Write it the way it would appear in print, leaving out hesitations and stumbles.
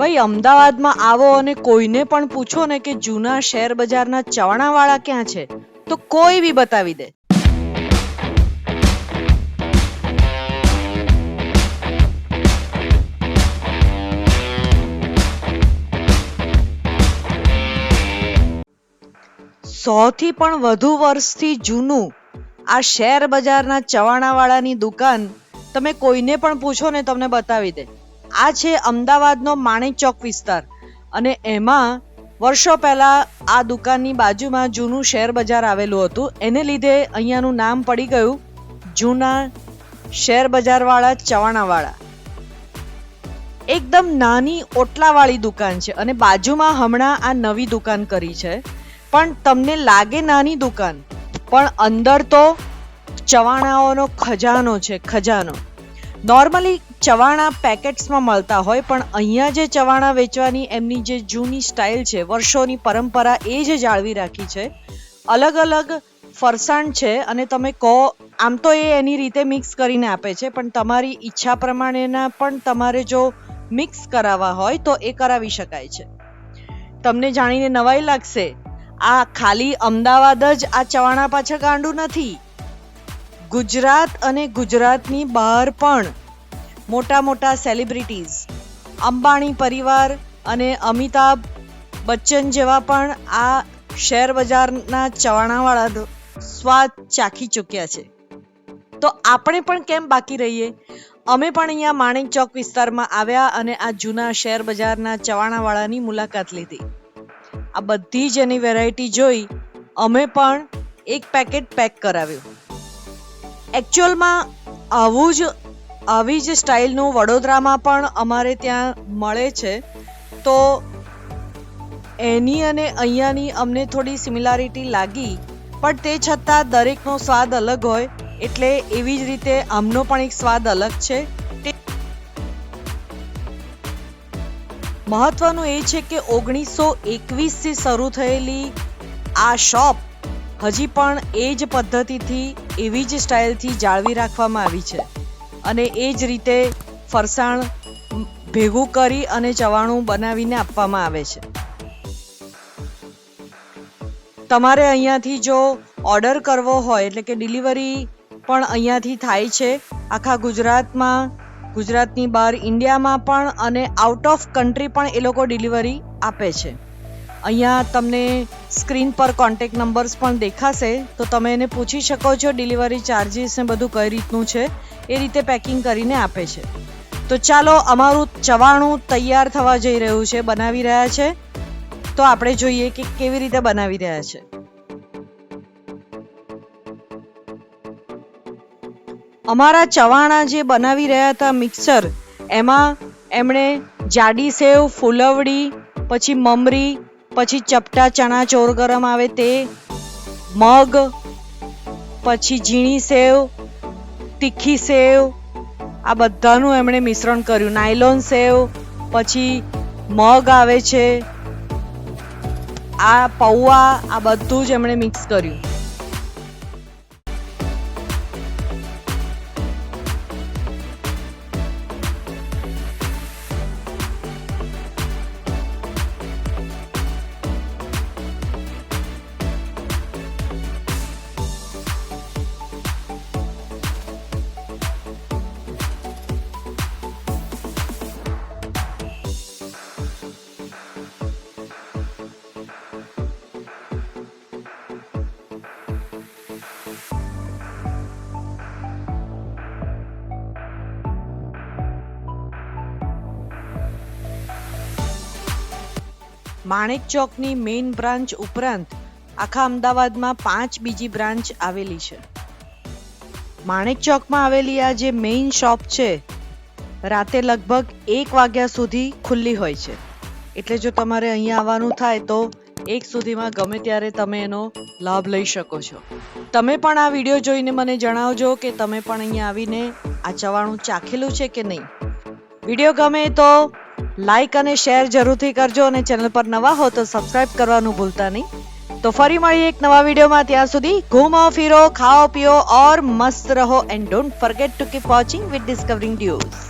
ભાઈ અમદાવાદમાં આવો અને કોઈને પણ પૂછો ને કે જૂના શેર બજારના ચવાણાવાળા ક્યાં છે, તો કોઈ બી બતાવી દે. સૌથી પણ વધુ વર્ષથી જૂનું આ શેર બજારના ચવાણાવાળાની દુકાન તમે કોઈને પણ પૂછો ને તમને બતાવી દે. આ છે અમદાવાદનો માણેક ચોક વિસ્તાર અને એમાં વર્ષો પહેલા આ દુકાનની બાજુમાં જૂનું શેર બજાર આવેલું હતું. એને લીધે અહીંયાનું નામ પડી ગયું જૂના શેર બજારવાળા ચવાણાવાળા. એકદમ નાની ઓટલાવાળી દુકાન છે અને બાજુમાં હમણાં આ નવી દુકાન કરી છે. પણ તમને લાગે નાની દુકાન, પણ અંદર તો ચવાણાઓનો ખજાનો છે, ખજાનો. નોર્મલી ચવાણા પેકેટ્સમાં મળતા હોય, પણ અહીંયા જે ચવાણા વેચવાની એમની જે જૂની સ્ટાઇલ છે, વર્ષોની પરંપરા, એ જ જાળવી રાખી છે. અલગ અલગ ફરસાણ છે અને તમે કહો આમ તો એ એની રીતે મિક્સ કરીને આપે છે, પણ તમારી ઈચ્છા પ્રમાણેના પણ તમારે જો મિક્સ કરાવવા હોય તો એ કરાવી શકાય છે. તમને જાણીને નવાઈ લાગશે, આ ખાલી અમદાવાદ જ આ ચવાણા પાછળ ગાંડું નથી. ગુજરાત અને ગુજરાતની બહાર પણ મોટા મોટા સેલિબ્રિટીઝ, અંબાણી પરિવાર અને અમિતાભ બચ્ચન જેવા પણ આ શેર બજારના ચવાણાવાળાનો સ્વાદ ચાખી ચૂક્યા છે. તો આપણે પણ કેમ બાકી રહીએ? અમે પણ અહીંયા માણેક ચોક વિસ્તારમાં આવ્યા અને આ જૂના શેર બજારના ચવાણાવાળાની મુલાકાત લીધી. આ બધી જ એની વેરાયટી જોઈ અમે પણ એક પેકેટ પેક કરાવ્યું. એકચ્યુઅલમાં આવી જ સ્ટાઇલનું વડોદરામાં પણ અમારે ત્યાં મળે છે, તો એની અને અહીંયાની અમને થોડી સિમિલારિટી લાગી, પણ તે છતાં દરેકનો સ્વાદ અલગ હોય, એટલે એવી જ રીતે આમનો પણ એક સ્વાદ અલગ છે. મહત્વનું એ છે કે 1921થી શરૂ થયેલી આ શોપ હજી પણ એ જ પદ્ધતિથી, એવી જ સ્ટાઇલથી જાળવી રાખવામાં આવી છે અને એ જ રીતે ફરસાણ ભેગું કરી અને ચવાણું બનાવીને આપવામાં આવે છે. તમારે અહીંયાથી જો ઓર્ડર કરવો હોય, એટલે કે ડિલિવરી પણ અહીંયાથી થાય છે આખા ગુજરાતમાં, ગુજરાતની બહાર, ઇન્ડિયામાં પણ, અને આઉટ ઓફ કન્ટ્રી પણ એ લોકો ડિલિવરી આપે છે. અહીંયા તમને સ્ક્રીન પર કોન્ટેક્ટ નંબર્સ પણ દેખાશે, તો તમે એને પૂછી શકો છો ડિલિવરી ચાર્જીસ ને બધું કઈ રીતનું છે. એ રીતે પેકિંગ કરીને આપે છે. તો ચાલો, અમારું ચવાણું તૈયાર થવા જઈ રહ્યું છે, બનાવી રહ્યા છે, તો આપણે જોઈએ કે કેવી રીતે બનાવી રહ્યા છે. અમારા ચવાણા જે બનાવી રહ્યા હતા મિક્સર, એમાં એમણે જાડી સેવ, ફૂલવડી, પછી મમરી, પછી ચપટા ચણા ચોર ગરમ આવે તે, મગ, પછી ઝીણી સેવ, તીખી સેવ, આ બધાનું એમણે મિશ્રણ કર્યું. નાયલોન સેવ, પછી મગ આવે છે, આ પૌવા, આ બધું જ એમણે મિક્સ કર્યું. માણેક ચોકની મેઇન બ્રાન્ચ ઉપરાંત આખા અમદાવાદમાં 5 બીજી બ્રાન્ચ આવેલી છે. માણેક ચોકમાં આવેલી આ જે મેઇન શોપ છે, રાતે લગભગ 1 વાગ્યા સુધી ખુલ્લી હોય છે. એટલે જો તમારે અહીંયા આવવાનું થાય તો 1 સુધીમાં ગમે ત્યારે તમે એનો લાભ લઈ શકો છો. તમે પણ આ વિડીયો જોઈને મને જણાવજો કે તમે પણ અહીંયા આવીને આ ચવાણું ચાખેલું છે કે નહીં. વિડીયો ગમે તો લાઈક અને શેર જરૂરથી કરજો અને ચેનલ પર નવા હો તો સબસ્ક્રાઇબ કરવાનું ભૂલતા નહીં. તો ફરી મળીએ એક નવા વિડીયોમાં. ત્યાં સુધી ઘૂમો ફિરો, ખાઓ પીઓ और मस्त रहो and don't forget to keep watching with discovering dues.